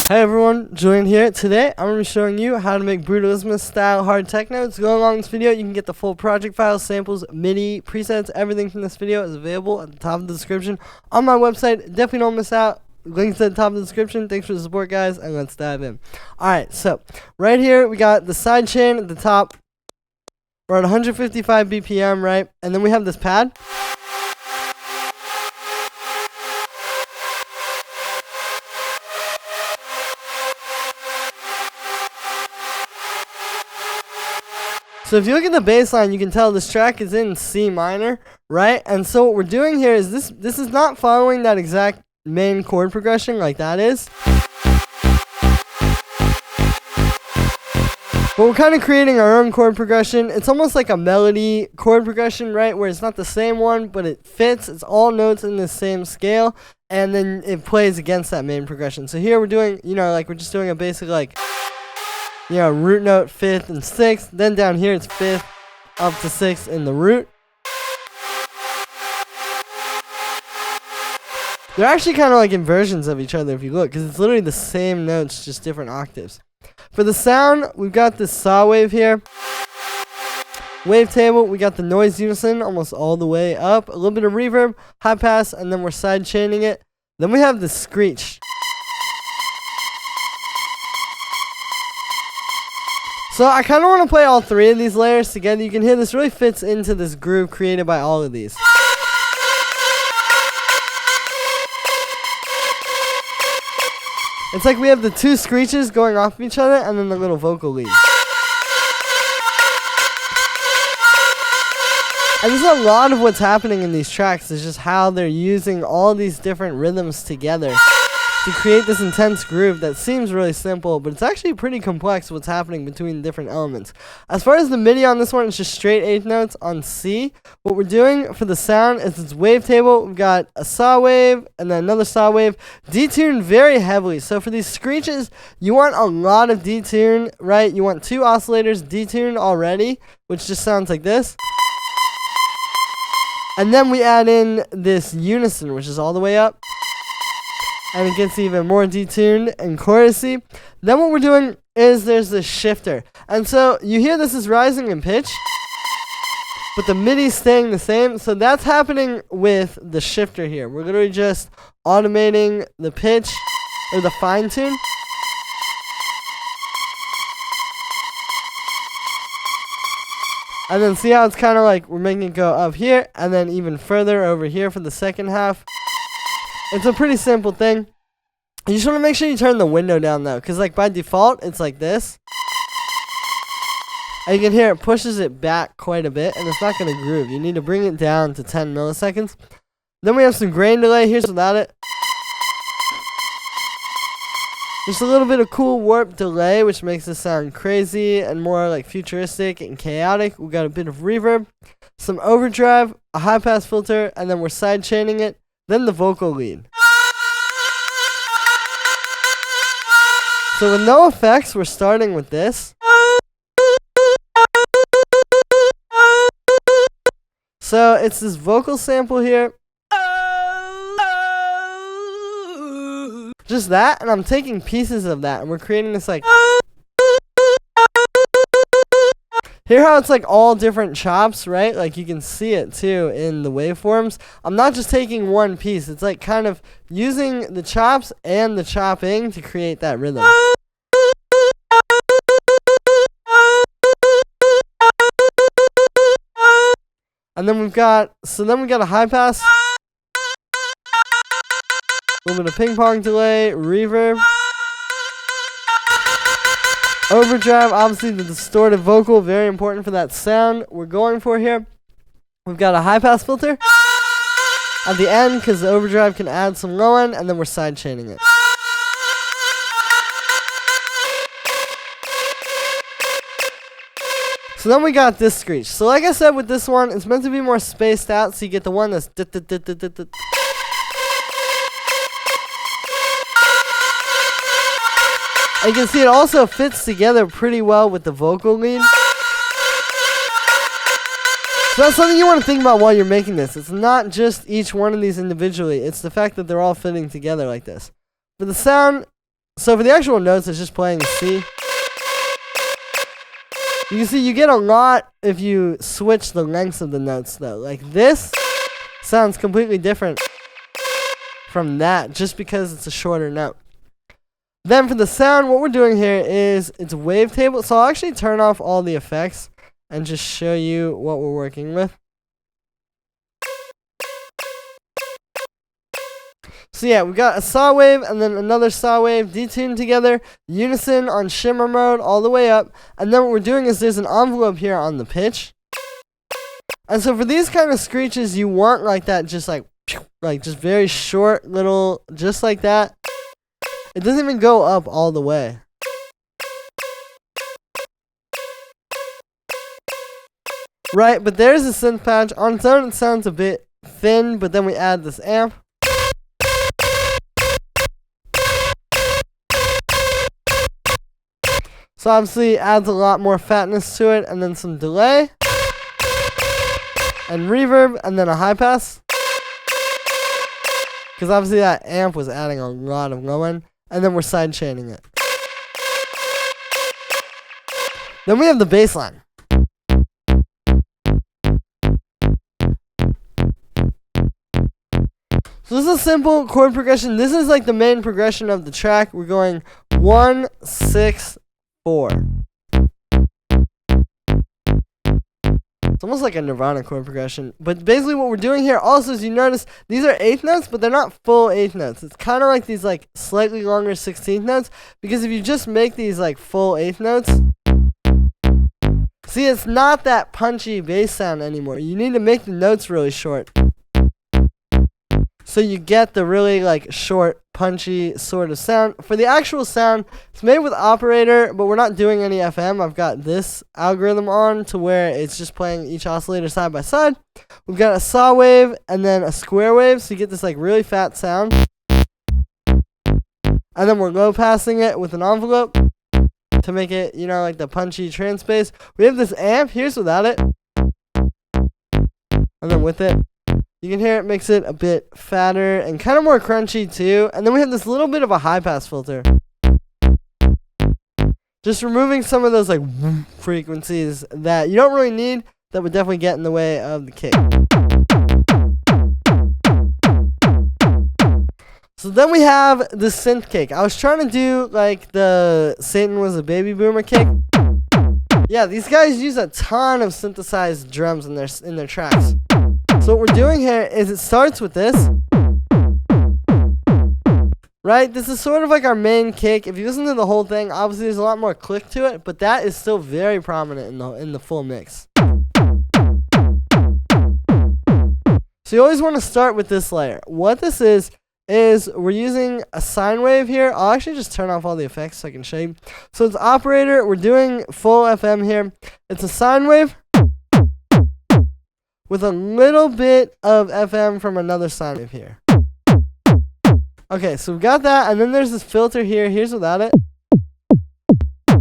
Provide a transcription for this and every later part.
Hey everyone, Julian here. Today I'm going to be showing you how to make brutalismus style hard techno. To go along this video, you can get the full project files, samples, MIDI, presets, everything from this video is available at the top of the description on my website. Definitely don't miss out. Links at the top of the description. Thanks for the support, guys, and let's dive in. Alright, so right here we got the side chain at the top. We're at 155 BPM, right? And then we have this pad. So if you look at the bass line, you can tell this track is in C minor, right? And so what we're doing here is this is not following that exact main chord progression like that is. But we're kind of creating our own chord progression. It's almost like a melody chord progression, right? Where it's not the same one, but it fits. It's all notes in the same scale. And then it plays against that main progression. So here we're doing, like we're just doing a basic root note, 5th and 6th. Then down here it's 5th up to 6th in the root. They're actually kind of like inversions of each other if you look, because it's literally the same notes, just different octaves. For the sound, we've got this saw wave here. Wavetable, we got the noise unison almost all the way up. A little bit of reverb, high pass, and then we're side chaining it. Then we have the screech. So I kind of want to play all three of these layers together. You can hear this really fits into this groove created by all of these. It's like we have the two screeches going off of each other and then the little vocal lead. And this is a lot of what's happening in these tracks is just how they're using all these different rhythms together to create this intense groove that seems really simple, but it's actually pretty complex what's happening between different elements. As far as the MIDI on this one, it's just straight 8th notes on C. What we're doing for the sound is it's wavetable. We've got a saw wave and then another saw wave. Detuned very heavily. So for these screeches, you want a lot of detune, right? You want 2 oscillators detuned already, which just sounds like this. And then we add in this unison, which is all the way up. And it gets even more detuned and chorusy. Then what we're doing is there's this shifter. And so you hear this is rising in pitch, but the MIDI's staying the same. So that's happening with the shifter here. We're literally just automating the pitch or the fine tune. And then see how it's kind of like we're making it go up here and then even further over here for the second half. It's a pretty simple thing. You just want to make sure you turn the window down though, because like by default it's like this. And you can hear it pushes it back quite a bit and it's not going to groove. You need to bring it down to 10 milliseconds. Then we have some grain delay. Here's without it. Just a little bit of cool warp delay, which makes this sound crazy and more like futuristic and chaotic. We got a bit of reverb, some overdrive, a high pass filter, and then we're side chaining it. Then the vocal lead. So with no effects, we're starting with this. So it's this vocal sample here. Just that, and I'm taking pieces of that, and we're creating this like... Hear how it's like all different chops, right? Like you can see it too in the waveforms. I'm not just taking one piece. It's like kind of using the chops and the chopping to create that rhythm. And then we've got, a high pass. A little bit of ping pong delay, reverb. Overdrive, obviously the distorted vocal, very important for that sound we're going for here. We've got a high pass filter at the end because the overdrive can add some low end, and then we're side chaining it. So then we got this screech. So like I said with this one, it's meant to be more spaced out, so you get the one that's and you can see it also fits together pretty well with the vocal lead. So that's something you want to think about while you're making this. It's not just each one of these individually. It's the fact that they're all fitting together like this. For the sound, So for the actual notes, it's just playing C. You can see you get a lot if you switch the lengths of the notes though. Like this sounds completely different from that just because it's a shorter note. Then for the sound, what we're doing here is it's a wavetable. So I'll actually turn off all the effects and just show you what we're working with. So yeah, we got a saw wave and then another saw wave detuned together, unison on shimmer mode all the way up. And then what we're doing is there's an envelope here on the pitch. And so for these kind of screeches, you want like that, just like just very short little, just like that. It doesn't even go up all the way. Right, but there's a synth patch. On its own, it sounds a bit thin, but then we add this amp. So obviously it adds a lot more fatness to it, and then some delay, and reverb, and then a high pass. Because obviously that amp was adding a lot of low end, and then we're sidechaining it. Then we have the bass line. So this is a simple chord progression. This is like the main progression of the track. We're going 1, 6, 4. It's almost like a Nirvana chord progression. But basically what we're doing here also is, you notice these are eighth notes, but they're not full eighth notes. It's kind of like these like slightly longer 16th notes. Because if you just make these like full eighth notes, see, it's not that punchy bass sound anymore. You need to make the notes really short. So you get the really like short, punchy sort of sound. For the actual sound, it's made with operator, but we're not doing any FM. I've got this algorithm on to where it's just playing each oscillator side by side. We've got a saw wave and then a square wave, so you get this like really fat sound. And then we're low passing it with an envelope to make it, you know, like the punchy trance bass. We have this amp. Here's without it. And then with it. You can hear it makes it a bit fatter and kind of more crunchy too. And then we have this little bit of a high pass filter. Just removing some of those like frequencies that you don't really need, that would definitely get in the way of the kick. So then we have the synth kick. I was trying to do like the Satan was a baby boomer kick. Yeah, these guys use a ton of synthesized drums in their tracks. So what we're doing here is it starts with this. Right? This is sort of like our main kick. If you listen to the whole thing, obviously there's a lot more click to it, but that is still very prominent in the full mix. So you always want to start with this layer. What this is we're using a sine wave here. I'll actually just turn off all the effects so I can show you. So it's operator. We're doing full FM here. It's a sine wave with a little bit of FM from another sine wave here. Okay, so we've got that, and then there's this filter here. Here's without it. So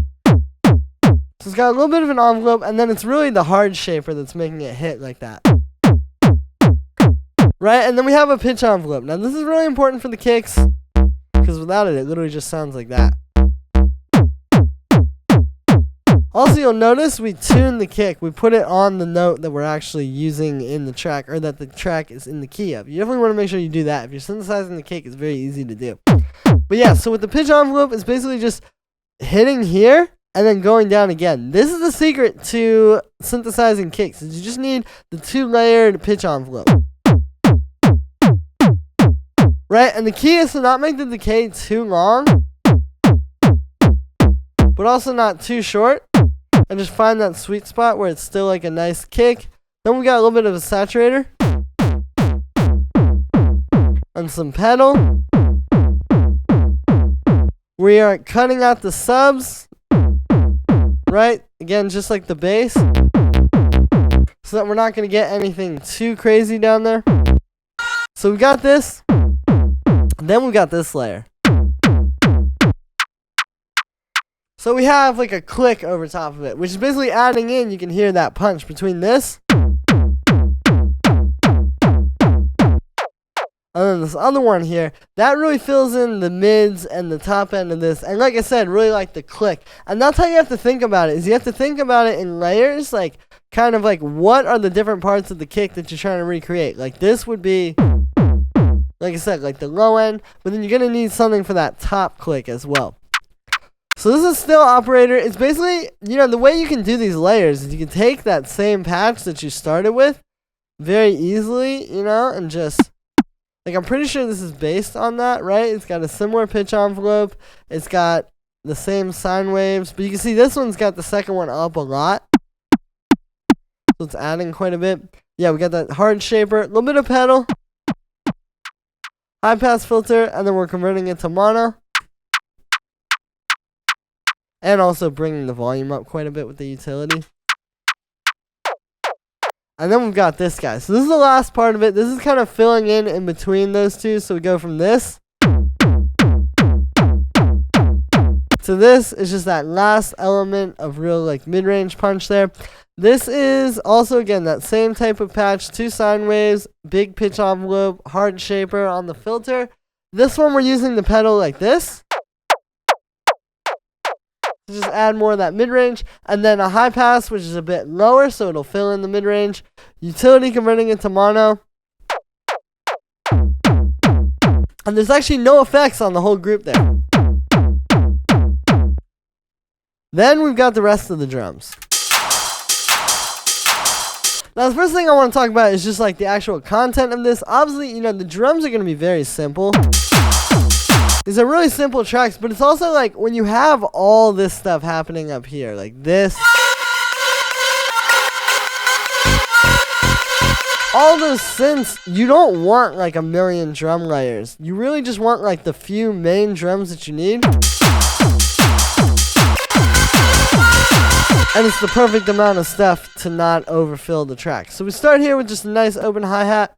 it's got a little bit of an envelope, and then it's really the hard shaper that's making it hit like that. Right, and then we have a pitch envelope. Now this is really important for the kicks, because without it, it literally just sounds like that. Also, you'll notice we tune the kick. We put it on the note that we're actually using in the track, or that the track is in the key of. You definitely want to make sure you do that. If you're synthesizing the kick, it's very easy to do. But yeah, so with the pitch envelope, it's basically just hitting here and then going down again. This is the secret to synthesizing kicks, is you just need the 2-layered pitch envelope. Right, and the key is to not make the decay too long, but also not too short. And just find that sweet spot where it's still like a nice kick. Then we got a little bit of a saturator. And some pedal. We are cutting out the subs. Right? Again, just like the bass. So that we're not going to get anything too crazy down there. So we got this. Then we got this layer. So we have like a click over top of it, which is basically adding in, you can hear that punch between this and And then this other one here, that really fills in the mids and the top end of this. And like I said, really like the click. And that's how you have to think about it, is you have to think about it in layers, like kind of like what are the different parts of the kick that you're trying to recreate. Like this would be, like I said, like the low end, but then you're going to need something for that top click as well. So this is still operator. It's basically, the way you can do these layers is you can take that same patch that you started with very easily, and just, like I'm pretty sure this is based on that, right? It's got a similar pitch envelope. It's got the same sine waves, but you can see this one's got the second one up a lot. So it's adding quite a bit. Yeah, we got that hard shaper, a little bit of pedal, high pass filter, and then we're converting it to mono. And also bringing the volume up quite a bit with the utility. And then we've got this guy. So this is the last part of it. This is kind of filling in between those two. So we go from this to this. Is just that last element of real like mid-range punch there. This is also, again, that same type of patch. 2 sine waves, big pitch envelope, hard shaper on the filter. This one we're using the pedal like this. Just add more of that mid-range, and then a high pass, which is a bit lower, so it'll fill in the mid-range. Utility converting it to mono. And there's actually no effects on the whole group there. Then we've got the rest of the drums. Now the first thing I want to talk about is just like the actual content of this. Obviously, the drums are going to be very simple. These are really simple tracks, but it's also like when you have all this stuff happening up here, like this. All those synths, you don't want like a million drum layers. You really just want like the few main drums that you need. And it's the perfect amount of stuff to not overfill the track. So we start here with just a nice open hi-hat.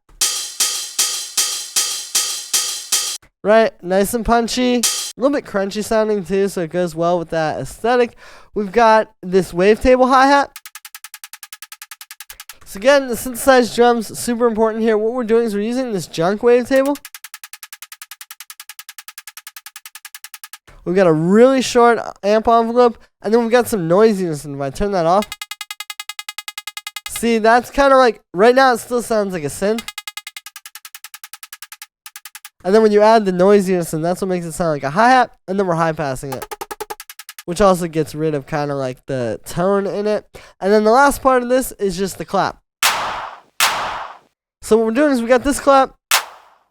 Right, nice and punchy, a little bit crunchy sounding too, so it goes well with that aesthetic. We've got this wavetable hi-hat. So again, the synthesized drums, super important here. What we're doing is we're using this junk wavetable. We've got a really short amp envelope, and then we've got some noisiness, and if I turn that off, see, that's kind of like, right now it still sounds like a synth. And then when you add the noisiness, and that's what makes it sound like a hi-hat, and then we're high passing it, which also gets rid of kind of like the tone in it. And then the last part of this is just the clap. So what we're doing is we got this clap,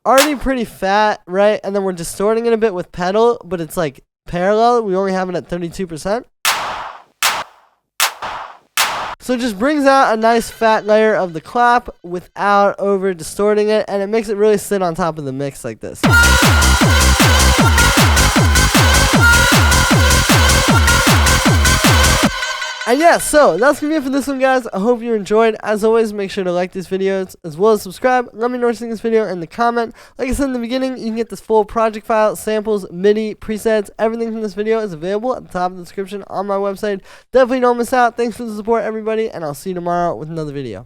already pretty fat, right? And then we're distorting it a bit with pedal, but it's like parallel. We only have it at 32%. So it just brings out a nice fat layer of the clap without over distorting it, and it makes it really sit on top of the mix like this. And yeah, so that's gonna be it for this one, guys. I hope you enjoyed. As always, make sure to like these videos as well as subscribe. Let me know what you think of this video in the comment. Like I said in the beginning, you can get this full project file, samples, MIDI, presets, everything from this video is available at the top of the description on my website. Definitely don't miss out. Thanks for the support, everybody, and I'll see you tomorrow with another video.